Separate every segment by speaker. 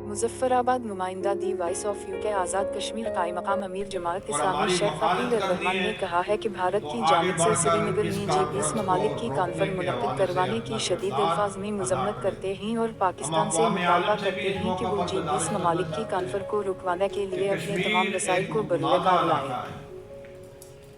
Speaker 1: मुजफ्फराबाद नुमाइंदा दी voice of UK Azad Kashmir कायमकाम अमीर जमात
Speaker 2: और
Speaker 1: इस्लामी
Speaker 2: हमारी
Speaker 1: शेख
Speaker 2: मुखालत
Speaker 1: फकील
Speaker 2: करनी
Speaker 1: रहमान
Speaker 2: है
Speaker 1: ने कहा है कि भारत
Speaker 2: तो
Speaker 1: की
Speaker 2: आगे
Speaker 1: जानिब से
Speaker 2: बढ़कर
Speaker 1: श्रीनगर
Speaker 2: इस
Speaker 1: में G20
Speaker 2: कॉन्फ्रेंस को
Speaker 1: ममालिक की
Speaker 2: रोकने
Speaker 1: कॉन्फ्रेंस
Speaker 2: के
Speaker 1: मुनक्किद
Speaker 2: हवाले से
Speaker 1: करवाने की
Speaker 2: अपना
Speaker 1: शदीद
Speaker 2: किरदार
Speaker 1: अल्फाज में
Speaker 2: अदा
Speaker 1: मजम्मत
Speaker 2: करें।
Speaker 1: करते हैं और
Speaker 2: हम
Speaker 1: पाकिस्तान से
Speaker 2: अक़वाम
Speaker 1: मुतालबा
Speaker 2: आलम से भी
Speaker 1: करते
Speaker 2: इस
Speaker 1: हैं कि
Speaker 2: मौका
Speaker 1: वो
Speaker 2: पर
Speaker 1: G20
Speaker 2: गुजारिश करना
Speaker 1: ममालिक की
Speaker 2: चाहते हैं
Speaker 1: कॉन्फ्रेंस को रुकवाने के
Speaker 2: कि
Speaker 1: लिए अपने तमाम
Speaker 2: कश्मीर
Speaker 1: वसाइल
Speaker 2: एक
Speaker 1: को
Speaker 2: मुतनाज़ा
Speaker 1: बरूए लाएं।
Speaker 2: इलाका है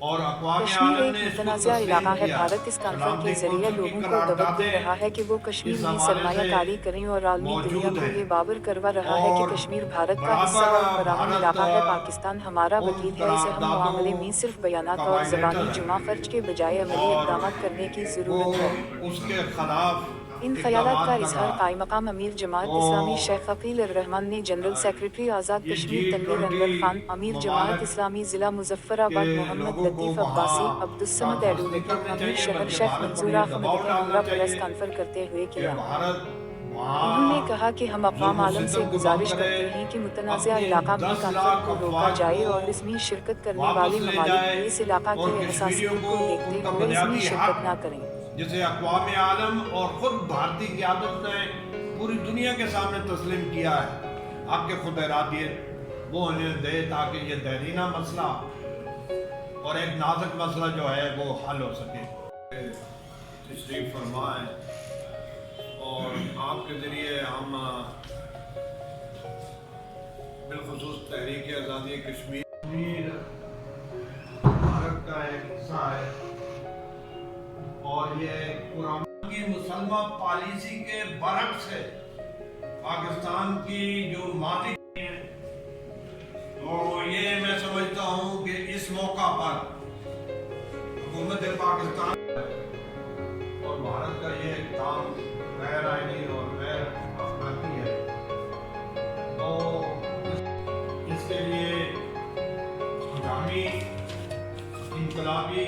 Speaker 2: और अक़वाम
Speaker 1: कश्मीर
Speaker 2: आलम
Speaker 1: एक
Speaker 2: ने इसको
Speaker 1: मुतनाज़ा
Speaker 2: तस्लीम
Speaker 1: इलाका है।
Speaker 2: किया
Speaker 1: भारत इस कॉन्फ्रेंस के
Speaker 2: सलामती
Speaker 1: जरिए
Speaker 2: कौंसिल की
Speaker 1: लोगों को दावत दे रहा
Speaker 2: करारदादें
Speaker 1: है कि वो कश्मीर
Speaker 2: इस
Speaker 1: में
Speaker 2: हवाले से
Speaker 1: सरमायाकारी करें और आलमी दुनिया
Speaker 2: मौजूद
Speaker 1: को
Speaker 2: हैं
Speaker 1: ये बावर करवा रहा है कि
Speaker 2: और
Speaker 1: कश्मीर भारत का हिस्सा
Speaker 2: बराबर
Speaker 1: और परामन
Speaker 2: भारत
Speaker 1: इलाका है। पाकिस्तान हमारा
Speaker 2: उन
Speaker 1: वकील है, इसे हम
Speaker 2: करारदादों
Speaker 1: मामले में सिर्फ बयानात
Speaker 2: का
Speaker 1: और ज़बानी
Speaker 2: वायलेटर
Speaker 1: जुमा
Speaker 2: है
Speaker 1: फर्ज के बजाय अमली
Speaker 2: और
Speaker 1: इक़दामात करने की
Speaker 2: वो
Speaker 1: ज़रूरत है।
Speaker 2: उसके खिलाफ
Speaker 1: इन ख़यालात का
Speaker 2: इक़दामात कर
Speaker 1: इज़हार
Speaker 2: रहा है।
Speaker 1: कायमकाम अमीर जमात
Speaker 2: तो
Speaker 1: इस्लामी शेख फकील रहमान ने जनरल सेक्रेटरी आज़ाद
Speaker 2: ये
Speaker 1: कश्मीर तनवीर अनवर खान,
Speaker 2: G20
Speaker 1: अमीर जमात
Speaker 2: ममालिक
Speaker 1: इस्लामी ज़िला
Speaker 2: के
Speaker 1: मुजफ्फराबाद मोहम्मद
Speaker 2: लोगों को
Speaker 1: लतीफ़
Speaker 2: वहाँ
Speaker 1: अब्बासी, अब्दुस्समद
Speaker 2: कॉन्फ्रेंस नहीं
Speaker 1: एडवोकेट,
Speaker 2: करनी
Speaker 1: अमीर
Speaker 2: चाहिए
Speaker 1: शहर
Speaker 2: बल्कि
Speaker 1: शेख
Speaker 2: भारत पर
Speaker 1: मंजूर
Speaker 2: ये
Speaker 1: अहमद
Speaker 2: दबाव
Speaker 1: का
Speaker 2: डालना
Speaker 1: हमरा प्रेस
Speaker 2: चाहिए
Speaker 1: कॉन्फ्रेंस करते हुए
Speaker 2: कि
Speaker 1: किया।
Speaker 2: भारत
Speaker 1: उन्होंने
Speaker 2: वहाँ
Speaker 1: कहा कि हम अक़वाम आलम से
Speaker 2: जुल्म-ओ-सितम को बंद
Speaker 1: गुजारिश
Speaker 2: करे,
Speaker 1: करते हैं कि मुतनाज़ा
Speaker 2: अपने
Speaker 1: इलाका में
Speaker 2: 10
Speaker 1: कॉन्फ्रेंस
Speaker 2: लाख
Speaker 1: को रोका
Speaker 2: अफवाज
Speaker 1: जाए
Speaker 2: को
Speaker 1: और इसमें शिरकत करने
Speaker 2: वापस
Speaker 1: वाले
Speaker 2: ले
Speaker 1: ममालिक
Speaker 2: जाए
Speaker 1: भी इस इलाका
Speaker 2: और
Speaker 1: की
Speaker 2: कश्मीरियों
Speaker 1: हसासियत
Speaker 2: को
Speaker 1: को देखते
Speaker 2: उनका
Speaker 1: हुए इसमें
Speaker 2: बुनियादी
Speaker 1: शिरकत
Speaker 2: हक
Speaker 1: न करें।
Speaker 2: जिसे अक़वाम आलम और ख़ुद भारतीय क़यादत ने पूरी दुनिया के सामने तस्लीम किया है, आपके खुद इरादियत वो उन्हें दे ताकि ये देरीना मसला और एक नाजुक मसला जो है वो हल हो सके। तशरीफ़ फरमाएं और आपके ज़रिए हम बिलखुसूस तहरीक आज़ादी कश्मीर भारत का एक हिस्सा है और ये पुरानी की मुसलमान पॉलिसी के बरक्स है पाकिस्तान की जो माजी है। तो ये मैं समझता हूँ कि इस मौका पर हुकूमत पाकिस्तान और भारत का ये काम गैर आईनी और गैर अखलाकी है, तो इसके लिए हंगामी इनकलाबी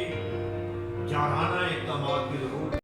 Speaker 2: जाराना इक़दामात की ज़रूरत